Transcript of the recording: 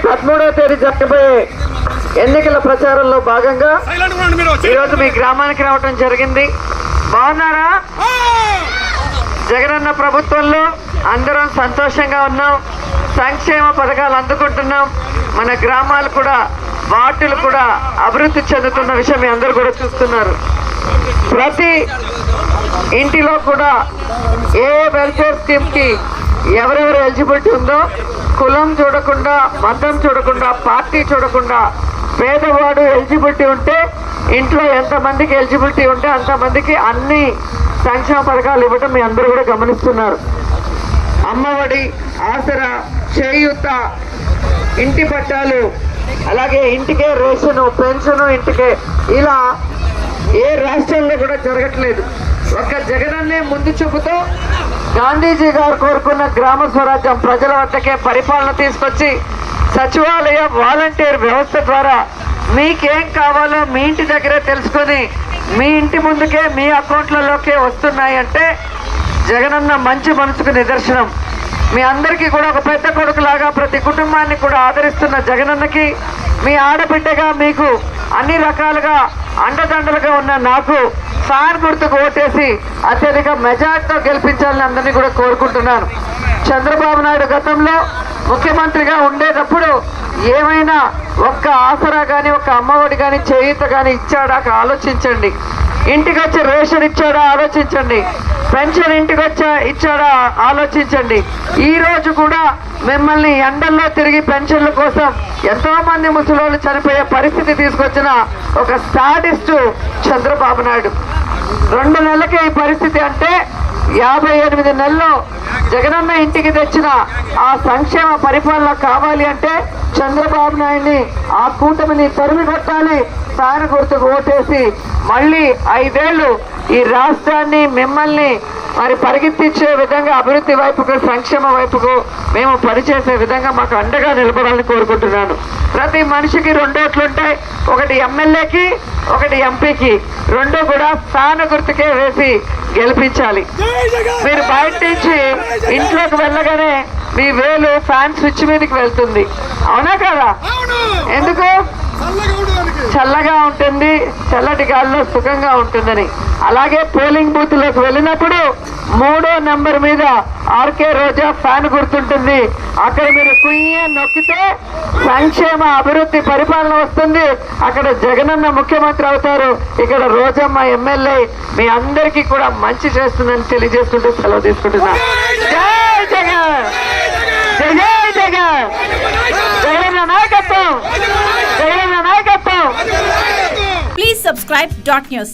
13వ తేదీ జరగబోయే ఎన్నికల ప్రచారంలో భాగంగా ఈరోజు మీ గ్రామానికి రావడం జరిగింది. బాగున్నారా? జగనన్న ప్రభుత్వంలో అందరం సంతోషంగా ఉన్నాం. సంక్షేమ పథకాలు అందుకుంటున్నాం. మన గ్రామాలు కూడా వార్డులు కూడా అభివృద్ధి చెందుతున్న విషయం మీ అందరూ కూడా చూస్తున్నారు. ప్రతి ఇంటిలో కూడా ఏ వెల్ఫేర్ స్కీమ్కి ఎవరెవరు ఎలిజిబిలిటీ ఉందో కులం చూడకుండా, మతం చూడకుండా, పార్టీ చూడకుండా పేదవాడు ఎలిజిబిలిటీ ఉంటే ఇంట్లో ఎంతమందికి ఎలిజిబిలిటీ ఉంటే అంతమందికి అన్ని సంక్షేమ పథకాలు ఇవ్వటం మీ అందరూ కూడా గమనిస్తున్నారు. అమ్మఒడి, ఆసరా, చేయూత, ఇంటి పట్టాలు, అలాగే ఇంటికే రేషను, పెన్షను ఇంటికే, ఇలా ఏ రాష్ట్రంలో కూడా జరగట్లేదు. ఒక్క జగనన్నే ముందు చూపుతూ గాంధీజీ గారు కోరుకున్న గ్రామ స్వరాజ్యం ప్రజల వద్దకే పరిపాలన తీసుకొచ్చి సచివాలయ వాలంటీర్ వ్యవస్థ ద్వారా మీకేం కావాలో మీ ఇంటి దగ్గరే తెలుసుకొని మీ ఇంటి ముందుకే మీ అకౌంట్లలోకే వస్తున్నాయంటే జగనన్న మంచి మనసుకు నిదర్శనం. మీ అందరికీ కూడా ఒక పెద్ద కొడుకులాగా ప్రతి కుటుంబాన్ని కూడా ఆదరిస్తున్న జగనన్నకి మీ ఆడబిడ్డగా మీకు అన్ని రకాలుగా అండదండలుగా ఉన్న నాకు ఫ్యాన్ గుర్తుకు ఓటేసి అత్యధిక మెజార్టీతో గెలిపించాలని అందరినీ కూడా కోరుకుంటున్నాను. చంద్రబాబు నాయుడు గతంలో ముఖ్యమంత్రిగా ఉండేటప్పుడు ఏమైనా ఒక్క ఆసరా కానీ, ఒక్క అమ్మఒడి కానీ, చేయూత కానీ ఇచ్చాడా ఆలోచించండి. ఇంటికి వచ్చి రేషన్ ఇచ్చాడా ఆలోచించండి. పెన్షన్ ఇంటికి వచ్చా ఇచ్చాడా ఆలోచించండి. ఈ రోజు కూడా మిమ్మల్ని ఎండల్లో తిరిగి పెన్షన్ల కోసం ఎంతో మంది ముసలోళ్ళు చనిపోయే పరిస్థితి తీసుకొచ్చిన ఒక సాడిస్టు చంద్రబాబు నాయుడు. 2 నెలలకే ఈ పరిస్థితి అంటే 58 నెలల్లో జగనన్న ఇంటికి తెచ్చిన ఆ సంక్షేమ పరిపాలన కావాలి అంటే చంద్రబాబు నాయుడిని, ఆ కూటమిని తరిమి కొట్టాలి. ఫ్యాన్ గుర్తుకు ఓటేసి మళ్ళీ 5 ఏళ్ళు ఈ రాష్ట్రాన్ని మిమ్మల్ని మరి పరిగెత్తించే విధంగా అభివృద్ధి వైపుకు, సంక్షేమ వైపుకు మేము పనిచేసే విధంగా మాకు అండగా నిలబడాలని కోరుకుంటున్నాను. ప్రతి మనిషికి 2 ఓట్లు ఉంటాయి. ఒకటి ఎమ్మెల్యేకి, ఒకటి ఎంపీకి. 2 కూడా ఫ్యాన్ గుర్తుకే వేసి గెలిపించాలి. మీరు బయట నుంచి ఇంట్లోకి వెళ్ళగానే మీ వేలు ఫ్యాన్ స్విచ్ మీదకి వెళ్తుంది. అవునా కదా? ఎందుకు? చల్లగా ఉంటుంది, చల్లటి గాలిలో సుఖంగా ఉంటుందని. అలాగే పోలింగ్ బూత్ లోకి వెళ్ళినప్పుడు 3వ నెంబర్ మీద ఆర్కే రోజా ఫ్యాన్ గుర్తుంటుంది. అక్కడ మీరు కుయ్య నొక్కితే సంక్షేమ అభివృద్ధి పరిపాలన వస్తుంది. అక్కడ జగనన్న ముఖ్యమంత్రి అవుతారు. ఇక్కడ రోజమ్మ ఎమ్మెల్యే మీ అందరికీ కూడా మంచి చేస్తుందని తెలియజేస్తుంటూ సెలవు తీసుకుంటున్నాను. జై జగన్, జై జై జగన్, జగనన్న నాయకత్వం, జగనన్న నాయకత్వం. Please subscribe Dot News.